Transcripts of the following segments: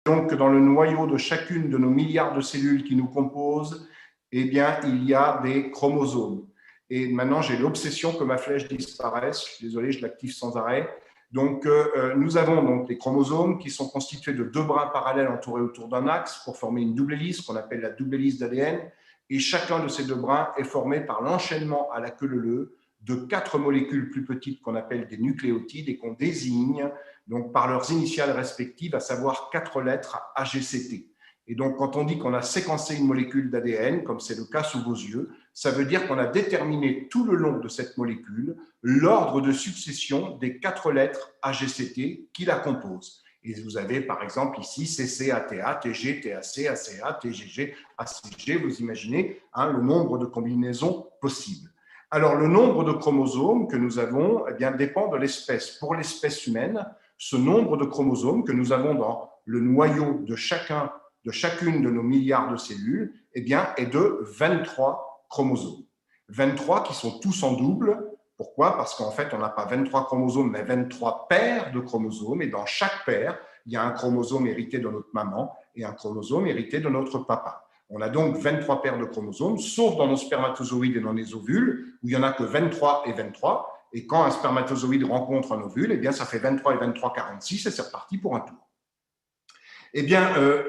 donc que dans le noyau de chacune de nos milliards de cellules qui nous composent, eh bien, il y a des chromosomes. Et maintenant, j'ai l'obsession que ma flèche disparaisse. Je suis désolé, je l'active sans arrêt. Donc, nous avons donc des chromosomes qui sont constitués de deux brins parallèles entourés autour d'un axe pour former une double hélice qu'on appelle la double hélice d'ADN. Et chacun de ces deux brins est formé par l'enchaînement à la queue leu de 4 molécules plus petites qu'on appelle des nucléotides et qu'on désigne donc par leurs initiales respectives, à savoir 4 lettres AGCT. Et donc, quand on dit qu'on a séquencé une molécule d'ADN, comme c'est le cas sous vos yeux, ça veut dire qu'on a déterminé tout le long de cette molécule l'ordre de succession des 4 lettres AGCT qui la composent. Et vous avez par exemple ici CCATA, TG, TAC, ACA, TGG, ACG, vous imaginez le nombre de combinaisons possibles. Alors, le nombre de chromosomes que nous avons dépend de l'espèce. Pour l'espèce humaine, ce nombre de chromosomes que nous avons dans le noyau de chacune de nos milliards de cellules est de 23 chromosomes. 23 qui sont tous en double. Pourquoi? Parce qu'en fait, on n'a pas 23 chromosomes, mais 23 paires de chromosomes. Et dans chaque paire, il y a un chromosome hérité de notre maman et un chromosome hérité de notre papa. On a donc 23 paires de chromosomes, sauf dans nos spermatozoïdes et dans les ovules, où il n'y en a que 23 et 23. Et quand un spermatozoïde rencontre un ovule, ça fait 23 et 23, 46, et c'est reparti pour un tour.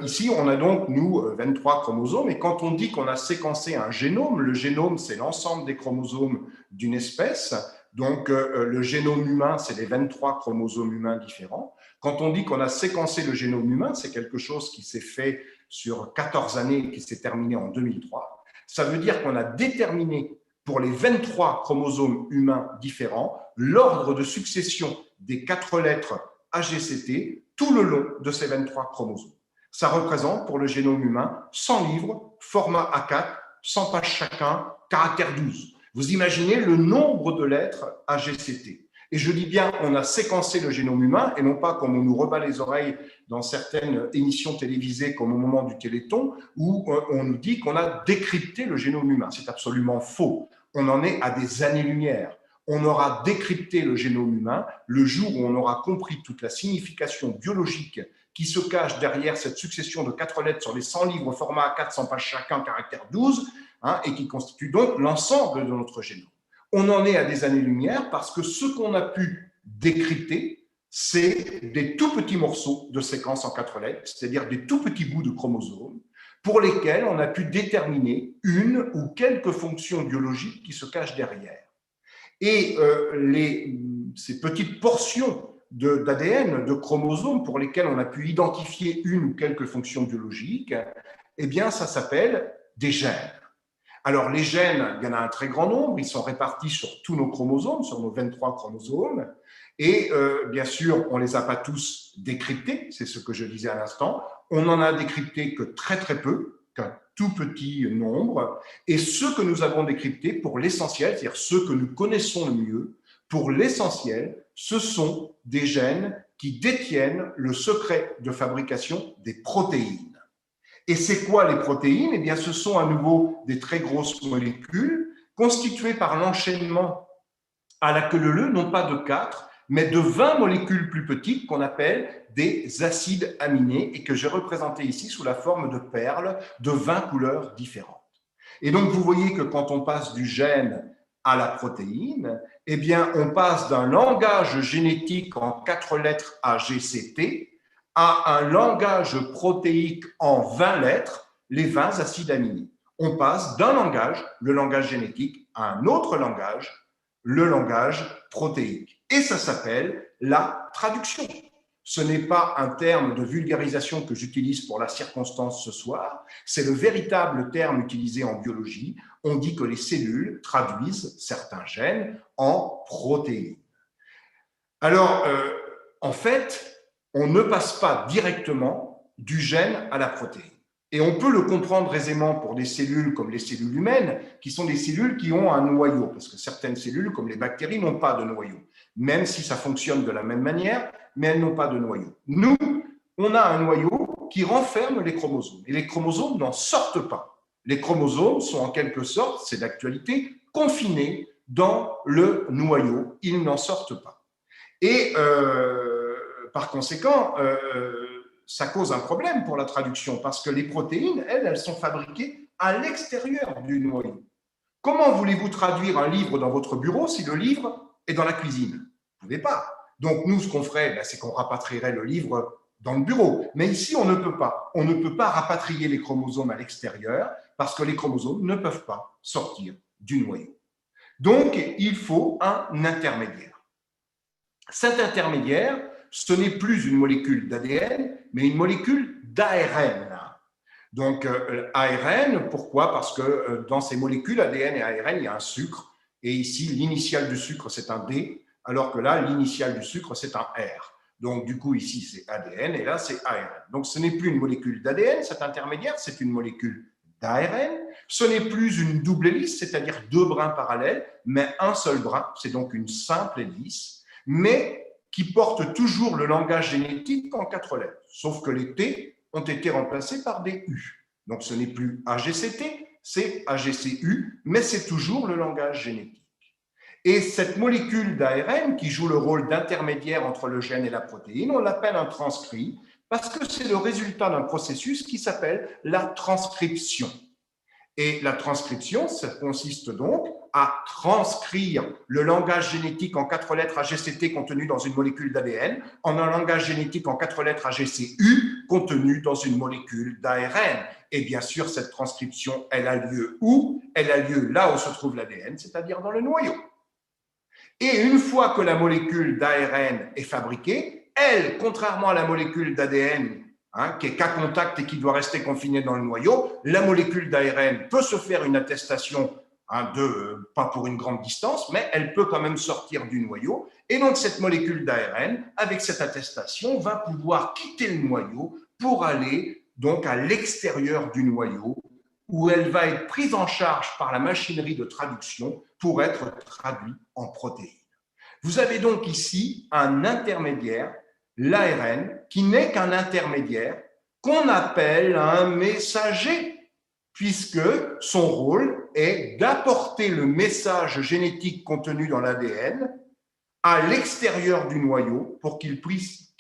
Ici, on a donc, nous, 23 chromosomes, et quand on dit qu'on a séquencé un génome, le génome, c'est l'ensemble des chromosomes d'une espèce, donc le génome humain, c'est les 23 chromosomes humains différents. Quand on dit qu'on a séquencé le génome humain, c'est quelque chose qui s'est fait sur 14 années et qui s'est terminé en 2003. Ça veut dire qu'on a déterminé pour les 23 chromosomes humains différents l'ordre de succession des 4 lettres AGCT tout le long de ces 23 chromosomes. Ça représente pour le génome humain 100 livres, format A4, 100 pages chacun, caractère 12. Vous imaginez le nombre de lettres AGCT. Et je dis bien, on a séquencé le génome humain, et non pas comme on nous rebat les oreilles dans certaines émissions télévisées, comme au moment du Téléthon, où on nous dit qu'on a décrypté le génome humain. C'est absolument faux. On en est à des années-lumière. On aura décrypté le génome humain le jour où on aura compris toute la signification biologique qui se cache derrière cette succession de 4 lettres sur les 100 livres, format A4, 100 pages chacun, caractère 12, et qui constitue donc l'ensemble de notre génome. On en est à des années-lumière parce que ce qu'on a pu décrypter, c'est des tout petits morceaux de séquences en 4 lettres, c'est-à-dire des tout petits bouts de chromosomes, pour lesquels on a pu déterminer une ou quelques fonctions biologiques qui se cachent derrière. Et ces petites portions d'ADN, de chromosomes pour lesquelles on a pu identifier une ou quelques fonctions biologiques, ça s'appelle des gènes. Alors, les gènes, il y en a un très grand nombre, ils sont répartis sur tous nos chromosomes, sur nos 23 chromosomes, et bien sûr, on ne les a pas tous décryptés, c'est ce que je disais à l'instant, on n'en a décrypté que très très peu, qu'un tout petit nombre, et ceux que nous avons décryptés, pour l'essentiel, c'est-à-dire ceux que nous connaissons le mieux, pour l'essentiel, ce sont des gènes qui détiennent le secret de fabrication des protéines. Et c'est quoi les protéines? Ce sont à nouveau des très grosses molécules constituées par l'enchaînement à la queue leu, non pas de 4, mais de 20 molécules plus petites qu'on appelle des acides aminés et que j'ai représentés ici sous la forme de perles de 20 couleurs différentes. Et donc, vous voyez que quand on passe du gène à la protéine, on passe d'un langage génétique en 4 lettres AGCT à un langage protéique en 20 lettres, les 20 acides aminés. On passe d'un langage, le langage génétique, à un autre langage, le langage protéique. Et ça s'appelle la traduction. Ce n'est pas un terme de vulgarisation que j'utilise pour la circonstance ce soir, c'est le véritable terme utilisé en biologie. On dit que les cellules traduisent certains gènes en protéines. Alors, en fait, on ne passe pas directement du gène à la protéine. Et on peut le comprendre aisément pour des cellules comme les cellules humaines, qui sont des cellules qui ont un noyau, parce que certaines cellules, comme les bactéries, n'ont pas de noyau, même si ça fonctionne de la même manière, mais elles n'ont pas de noyau. Nous, on a un noyau qui renferme les chromosomes, et les chromosomes n'en sortent pas. Les chromosomes sont en quelque sorte, c'est d'actualité, confinés dans le noyau, ils n'en sortent pas. Et par conséquent, ça cause un problème pour la traduction parce que les protéines, elles sont fabriquées à l'extérieur du noyau. Comment voulez-vous traduire un livre dans votre bureau si le livre est dans la cuisine? Vous ne pouvez pas. Donc, nous, ce qu'on ferait, c'est qu'on rapatrierait le livre dans le bureau. Mais ici, on ne peut pas. On ne peut pas rapatrier les chromosomes à l'extérieur parce que les chromosomes ne peuvent pas sortir du noyau. Donc, il faut un intermédiaire. Cet intermédiaire, ce n'est plus une molécule d'ADN, mais une molécule d'ARN. Donc, ARN, pourquoi? Parce que dans ces molécules ADN et ARN, il y a un sucre. Et ici, l'initiale du sucre, c'est un D, alors que là, l'initiale du sucre, c'est un R. Donc, du coup, ici, c'est ADN et là, c'est ARN. Donc, ce n'est plus une molécule d'ADN, cet intermédiaire, c'est une molécule d'ARN. Ce n'est plus une double hélice, c'est-à-dire deux brins parallèles, mais un seul brin. C'est donc une simple hélice, mais qui porte toujours le langage génétique en 4 lettres, sauf que les T ont été remplacés par des U. Donc, ce n'est plus AGCT, c'est AGCU, mais c'est toujours le langage génétique. Et cette molécule d'ARN qui joue le rôle d'intermédiaire entre le gène et la protéine, on l'appelle un transcrit parce que c'est le résultat d'un processus qui s'appelle la transcription. Et la transcription, ça consiste donc à transcrire le langage génétique en 4 lettres AGCT contenu dans une molécule d'ADN en un langage génétique en 4 lettres AGCU contenu dans une molécule d'ARN. Et bien sûr, cette transcription, elle a lieu où? Elle a lieu là où se trouve l'ADN, c'est-à-dire dans le noyau. Et une fois que la molécule d'ARN est fabriquée, elle, contrairement à la molécule d'ADN, qui est qu'à contact et qui doit rester confinée dans le noyau, la molécule d'ARN peut se faire une attestation pas pour une grande distance, mais elle peut quand même sortir du noyau. Et donc, cette molécule d'ARN, avec cette attestation, va pouvoir quitter le noyau pour aller donc à l'extérieur du noyau, où elle va être prise en charge par la machinerie de traduction pour être traduite en protéines. Vous avez donc ici un intermédiaire, l'ARN, qui n'est qu'un intermédiaire qu'on appelle un messager, puisque son rôle est d'apporter le message génétique contenu dans l'ADN à l'extérieur du noyau pour qu'il puisse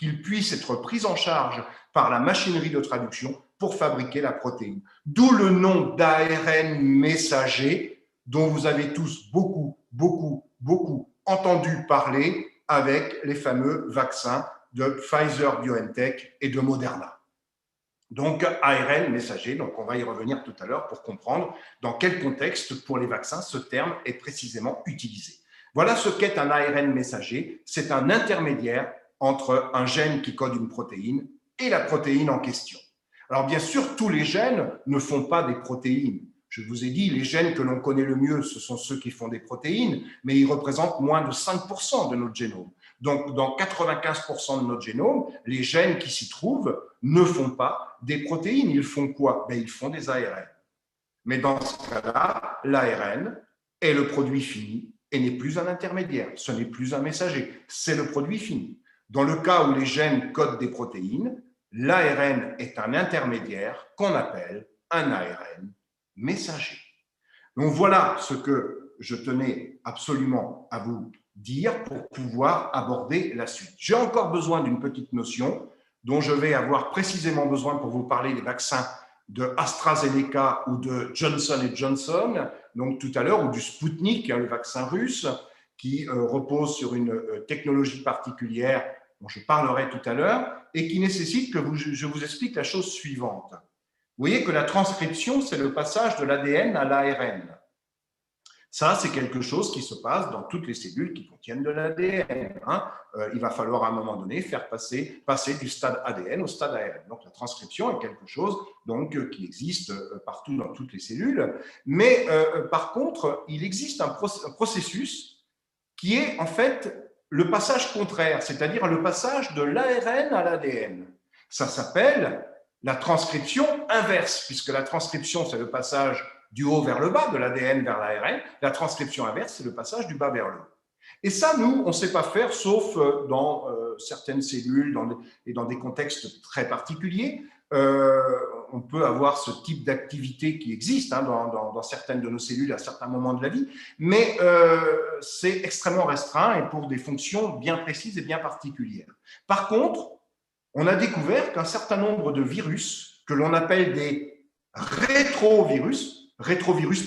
être pris en charge par la machinerie de traduction pour fabriquer la protéine. D'où le nom d'ARN messager dont vous avez tous beaucoup entendu parler avec les fameux vaccins de Pfizer-BioNTech et de Moderna. Donc, ARN messager, donc on va y revenir tout à l'heure pour comprendre dans quel contexte, pour les vaccins, ce terme est précisément utilisé. Voilà ce qu'est un ARN messager. C'est un intermédiaire entre un gène qui code une protéine et la protéine en question. Alors, bien sûr, tous les gènes ne font pas des protéines. Je vous ai dit, les gènes que l'on connaît le mieux, ce sont ceux qui font des protéines, mais ils représentent moins de 5% de notre génome. Donc, dans 95% de notre génome, les gènes qui s'y trouvent ne font pas des protéines. Ils font quoi? Ils font des ARN. Mais dans ce cas-là, l'ARN est le produit fini et n'est plus un intermédiaire. Ce n'est plus un messager, c'est le produit fini. Dans le cas où les gènes codent des protéines, l'ARN est un intermédiaire qu'on appelle un ARN messager. Donc voilà ce que je tenais absolument à vous dire pour pouvoir aborder la suite. J'ai encore besoin d'une petite notion dont je vais avoir précisément besoin pour vous parler des vaccins de AstraZeneca ou de Johnson & Johnson, donc tout à l'heure, ou du Sputnik, le vaccin russe, qui repose sur une technologie particulière dont je parlerai tout à l'heure, et qui nécessite que je vous explique la chose suivante. Vous voyez que la transcription, c'est le passage de l'ADN à l'ARN. Ça, c'est quelque chose qui se passe dans toutes les cellules qui contiennent de l'ADN. Il va falloir à un moment donné faire passer du stade ADN au stade ARN. Donc, la transcription est quelque chose donc, qui existe partout dans toutes les cellules. Mais par contre, il existe un processus qui est en fait le passage contraire, c'est-à-dire le passage de l'ARN à l'ADN. Ça s'appelle la transcription inverse, puisque la transcription, c'est le passage du haut vers le bas, de l'ADN vers l'ARN. La transcription inverse, c'est le passage du bas vers le haut. Et ça, nous, on ne sait pas faire, sauf dans certaines cellules et dans des contextes très particuliers. On peut avoir ce type d'activité qui existe dans certaines de nos cellules à certains moments de la vie, mais c'est extrêmement restreint et pour des fonctions bien précises et bien particulières. Par contre, on a découvert qu'un certain nombre de virus, que l'on appelle des rétrovirus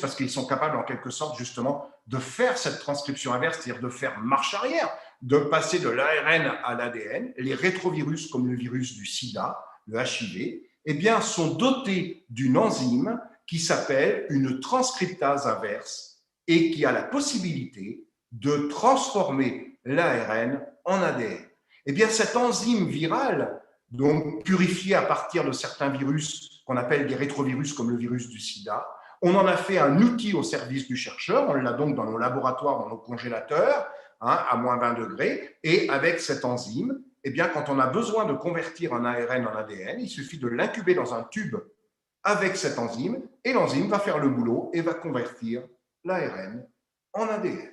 parce qu'ils sont capables en quelque sorte justement de faire cette transcription inverse, c'est-à-dire de faire marche arrière, de passer de l'ARN à l'ADN. Les rétrovirus comme le virus du sida, le HIV, eh bien, sont dotés d'une enzyme qui s'appelle une transcriptase inverse et qui a la possibilité de transformer l'ARN en ADN. Eh bien, cette enzyme virale, donc purifiée à partir de certains virus qu'on appelle des rétrovirus comme le virus du sida, on en a fait un outil au service du chercheur, on l'a donc dans nos laboratoires, dans nos congélateurs, à moins 20 degrés, et avec cette enzyme, eh bien, quand on a besoin de convertir un ARN en ADN, il suffit de l'incuber dans un tube avec cette enzyme, et l'enzyme va faire le boulot et va convertir l'ARN en ADN.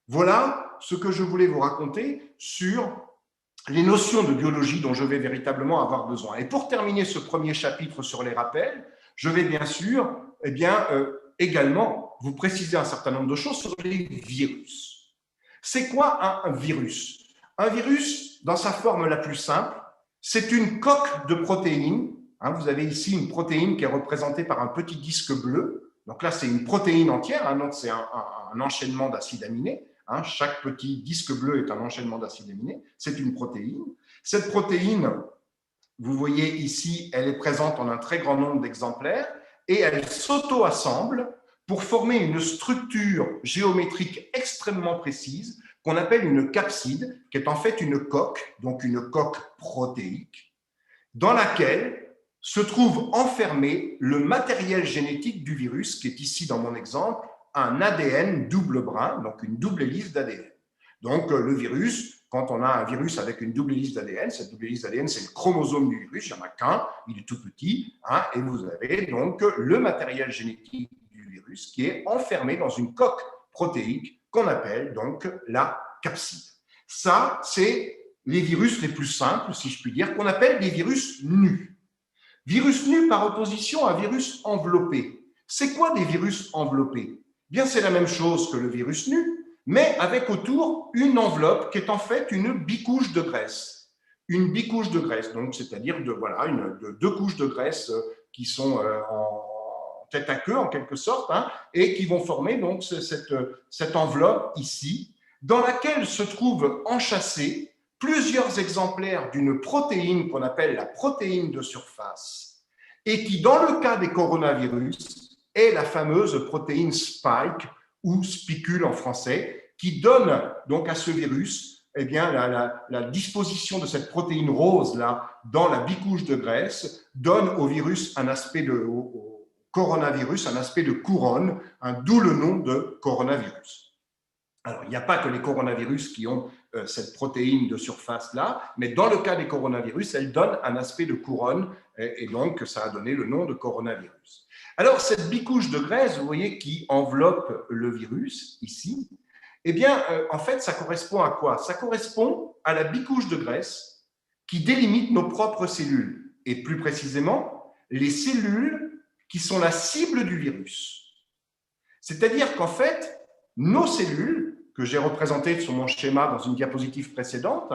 Voilà ce que je voulais vous raconter sur les notions de biologie dont je vais véritablement avoir besoin. Et pour terminer ce premier chapitre sur les rappels, je vais bien sûr également vous préciser un certain nombre de choses sur les virus. C'est quoi un virus? Un virus, dans sa forme la plus simple, c'est une coque de protéines. Vous avez ici une protéine qui est représentée par un petit disque bleu. Donc là, c'est une protéine entière, donc c'est un enchaînement d'acides aminés. Chaque petit disque bleu est un enchaînement d'acides aminés. C'est une protéine. Cette protéine, vous voyez ici, elle est présente en un très grand nombre d'exemplaires et elle s'auto-assemble pour former une structure géométrique extrêmement précise qu'on appelle une capside, qui est en fait une coque, donc une coque protéique, dans laquelle se trouve enfermé le matériel génétique du virus, qui est ici dans mon exemple, un ADN double brin, donc une double hélice d'ADN. Donc le virus, quand on a un virus avec une double hélice d'ADN, cette double hélice d'ADN, c'est le chromosome du virus, il n'y en a qu'un, il est tout petit, et vous avez donc le matériel génétique du virus qui est enfermé dans une coque protéique qu'on appelle donc la capside. Ça, c'est les virus les plus simples, si je puis dire, qu'on appelle des virus nus. Virus nus par opposition à virus enveloppé. C'est quoi des virus enveloppés? Bien, c'est la même chose que le virus nu, mais avec autour une enveloppe qui est en fait une bicouche de graisse. Une bicouche de graisse, donc c'est-à-dire deux couches de graisse qui sont en tête à queue en quelque sorte, et qui vont former donc cette enveloppe ici, dans laquelle se trouvent enchâssés plusieurs exemplaires d'une protéine qu'on appelle la protéine de surface, et qui, dans le cas des coronavirus, est la fameuse protéine spike ou spicule en français, qui donne donc à ce virus la disposition de cette protéine rose là dans la bicouche de graisse donne au virus au coronavirus un aspect de couronne, d'où le nom de coronavirus. Alors, il n'y a pas que les coronavirus qui ont cette protéine de surface-là, mais dans le cas des coronavirus, elle donne un aspect de couronne, et donc ça a donné le nom de coronavirus. Alors, cette bicouche de graisse, vous voyez, qui enveloppe le virus, ici, eh bien, en fait, ça correspond à quoi? Ça correspond à la bicouche de graisse qui délimite nos propres cellules, et plus précisément, les cellules qui sont la cible du virus. C'est-à-dire qu'en fait, nos cellules, que j'ai représentées sur mon schéma dans une diapositive précédente,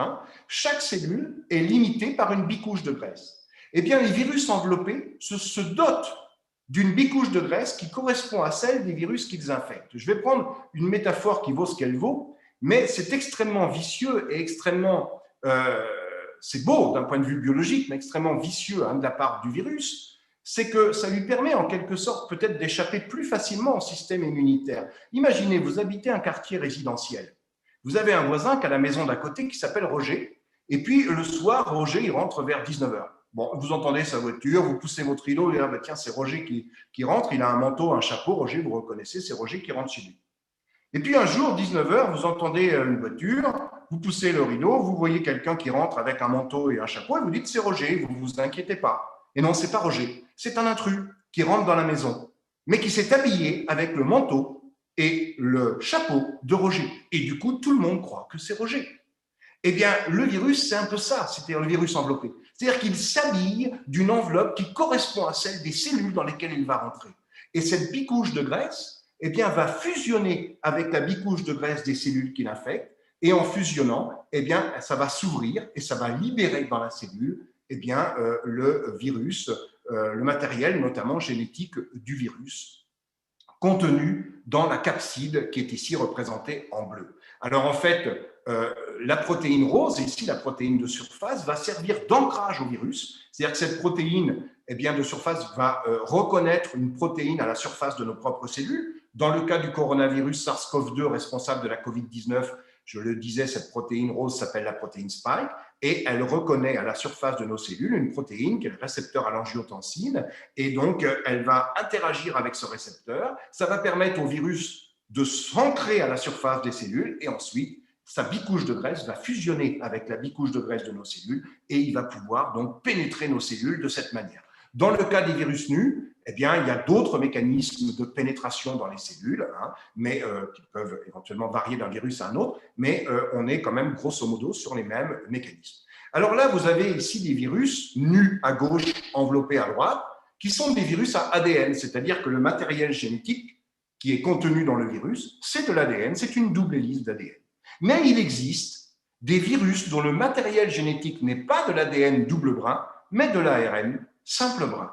chaque cellule est limitée par une bicouche de graisse. Eh bien, les virus enveloppés se dotent d'une bicouche de graisse qui correspond à celle des virus qu'ils infectent. Je vais prendre une métaphore qui vaut ce qu'elle vaut, mais c'est extrêmement vicieux et extrêmement... c'est beau d'un point de vue biologique, mais extrêmement vicieux de la part du virus. C'est que ça lui permet en quelque sorte peut-être d'échapper plus facilement au système immunitaire. Imaginez, vous habitez un quartier résidentiel. Vous avez un voisin qui a la maison d'à côté qui s'appelle Roger, et puis le soir, Roger, il rentre vers 19h. Bon, vous entendez sa voiture, vous poussez votre rideau, et là, tiens, c'est Roger qui rentre, il a un manteau, un chapeau, Roger, vous reconnaissez, c'est Roger qui rentre chez lui. Et puis un jour, 19h, vous entendez une voiture, vous poussez le rideau, vous voyez quelqu'un qui rentre avec un manteau et un chapeau, et vous dites c'est Roger, vous ne vous inquiétez pas. Et non, ce n'est pas Roger, c'est un intrus qui rentre dans la maison, mais qui s'est habillé avec le manteau et le chapeau de Roger. Et du coup, tout le monde croit que c'est Roger. Eh bien, le virus, c'est un peu ça, c'est-à-dire le virus enveloppé. C'est-à-dire qu'il s'habille d'une enveloppe qui correspond à celle des cellules dans lesquelles il va rentrer. Et cette bicouche de graisse, eh bien, va fusionner avec la bicouche de graisse des cellules qui l'infectent, et en fusionnant, eh bien, ça va s'ouvrir et ça va libérer dans la cellule eh bien, le virus, le matériel notamment génétique du virus, contenu dans la capside qui est ici représentée en bleu. Alors en fait, la protéine rose, ici la protéine de surface, va servir d'ancrage au virus. C'est-à-dire que cette protéine eh bien, de surface va reconnaître une protéine à la surface de nos propres cellules. Dans le cas du coronavirus SARS-CoV-2 responsable de la COVID-19, je le disais, cette protéine rose s'appelle la protéine spike et elle reconnaît à la surface de nos cellules une protéine qui est le récepteur à l'angiotensine et donc elle va interagir avec ce récepteur. Ça va permettre au virus de s'ancrer à la surface des cellules et ensuite sa bicouche de graisse va fusionner avec la bicouche de graisse de nos cellules et il va pouvoir donc pénétrer nos cellules de cette manière. Dans le cas des virus nus, eh bien, il y a d'autres mécanismes de pénétration dans les cellules, mais qui peuvent éventuellement varier d'un virus à un autre, mais on est quand même grosso modo sur les mêmes mécanismes. Alors là, vous avez ici des virus nus à gauche, enveloppés à droite, qui sont des virus à ADN, c'est-à-dire que le matériel génétique qui est contenu dans le virus, c'est de l'ADN, c'est une double hélice d'ADN. Mais il existe des virus dont le matériel génétique n'est pas de l'ADN double brin, mais de l'ARN simple brin.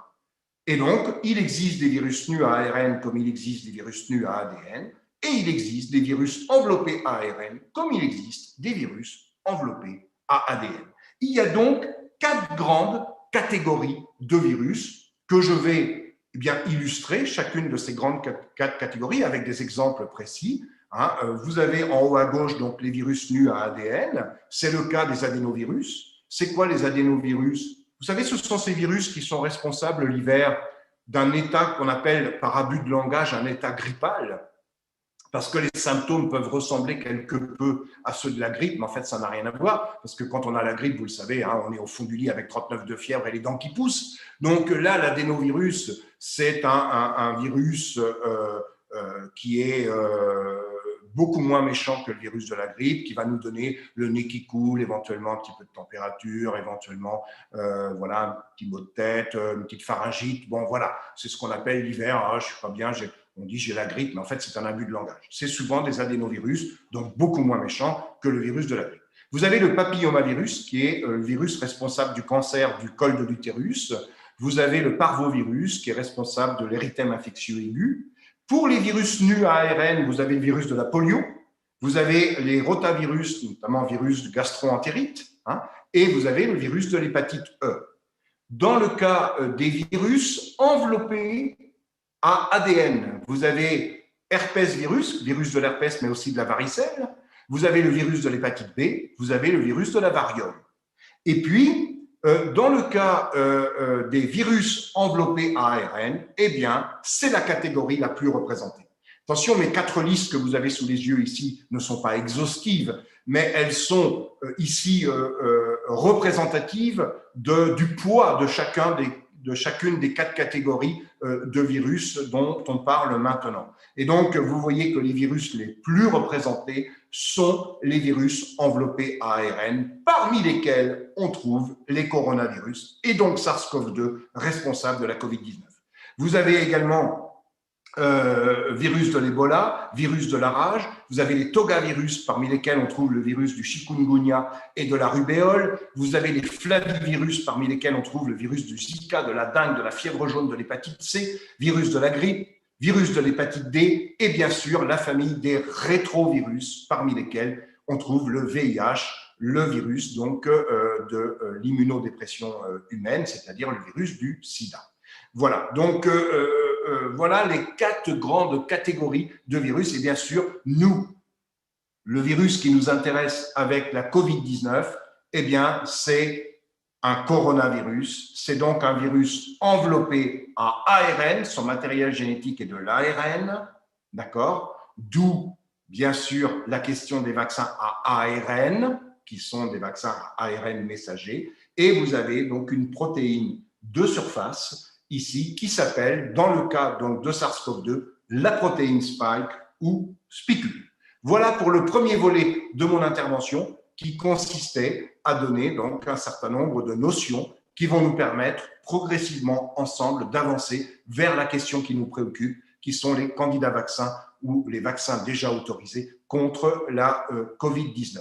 Et donc, il existe des virus nus à ARN comme il existe des virus nus à ADN, et il existe des virus enveloppés à ARN comme il existe des virus enveloppés à ADN. Il y a donc 4 grandes catégories de virus que je vais illustrer, chacune de ces grandes 4 catégories avec des exemples précis. Vous avez en haut à gauche donc les virus nus à ADN, c'est le cas des adénovirus. C'est quoi les adénovirus? Vous savez, ce sont ces virus qui sont responsables l'hiver d'un état qu'on appelle, par abus de langage, un état grippal, parce que les symptômes peuvent ressembler quelque peu à ceux de la grippe, mais en fait, ça n'a rien à voir, parce que quand on a la grippe, vous le savez, on est au fond du lit avec 39 de fièvre et les dents qui poussent. Donc là, l'adénovirus, c'est un virus qui est beaucoup moins méchant que le virus de la grippe, qui va nous donner le nez qui coule, éventuellement un petit peu de température, éventuellement voilà, un petit mot de tête, une petite pharyngite. Bon, voilà, c'est ce qu'on appelle l'hiver. Je ne suis pas bien, on dit j'ai la grippe, mais en fait, c'est un abus de langage. C'est souvent des adénovirus, donc beaucoup moins méchants que le virus de la grippe. Vous avez le papillomavirus, qui est le virus responsable du cancer du col de l'utérus. Vous avez le parvovirus, qui est responsable de l'érythème infectieux aigu. Pour les virus nus à ARN, vous avez le virus de la polio, vous avez les rotavirus, notamment le virus de gastro-entérite, et vous avez le virus de l'hépatite E. Dans le cas des virus enveloppés à ADN, vous avez herpès virus, virus de l'herpès, mais aussi de la varicelle, vous avez le virus de l'hépatite B, vous avez le virus de la variole. Et puis, dans le cas des virus enveloppés à ARN, eh bien, c'est la catégorie la plus représentée. Attention, mes 4 listes que vous avez sous les yeux ici ne sont pas exhaustives, mais elles sont ici représentatives du poids de chacune des 4 catégories de virus dont on parle maintenant. Et donc, vous voyez que les virus les plus représentés sont les virus enveloppés à ARN, parmi lesquels on trouve les coronavirus et donc SARS-CoV-2, responsable de la COVID-19. Vous avez également virus de l'Ebola, virus de la rage, vous avez les togavirus, parmi lesquels on trouve le virus du chikungunya et de la rubéole, vous avez les flavivirus, parmi lesquels on trouve le virus du Zika, de la dengue, de la fièvre jaune, de l'hépatite C, virus de la grippe, virus de l'hépatite D, et bien sûr la famille des rétrovirus, parmi lesquels on trouve le VIH, le virus donc de l'immunodépression humaine, c'est-à-dire le virus du sida. Voilà, donc voilà les 4 grandes catégories de virus. Et bien sûr, nous, le virus qui nous intéresse avec la COVID-19, eh bien, c'est un coronavirus. C'est donc un virus enveloppé à ARN, son matériel génétique est de l'ARN, d'accord? D'où, bien sûr, la question des vaccins à ARN, qui sont des vaccins à ARN messagers. Et vous avez donc une protéine de surface ici, qui s'appelle, dans le cas donc, de SARS-CoV-2, la protéine spike ou spicule. Voilà pour le premier volet de mon intervention qui consistait à donner donc un certain nombre de notions qui vont nous permettre progressivement ensemble d'avancer vers la question qui nous préoccupe, qui sont les candidats vaccins ou les vaccins déjà autorisés contre la COVID-19.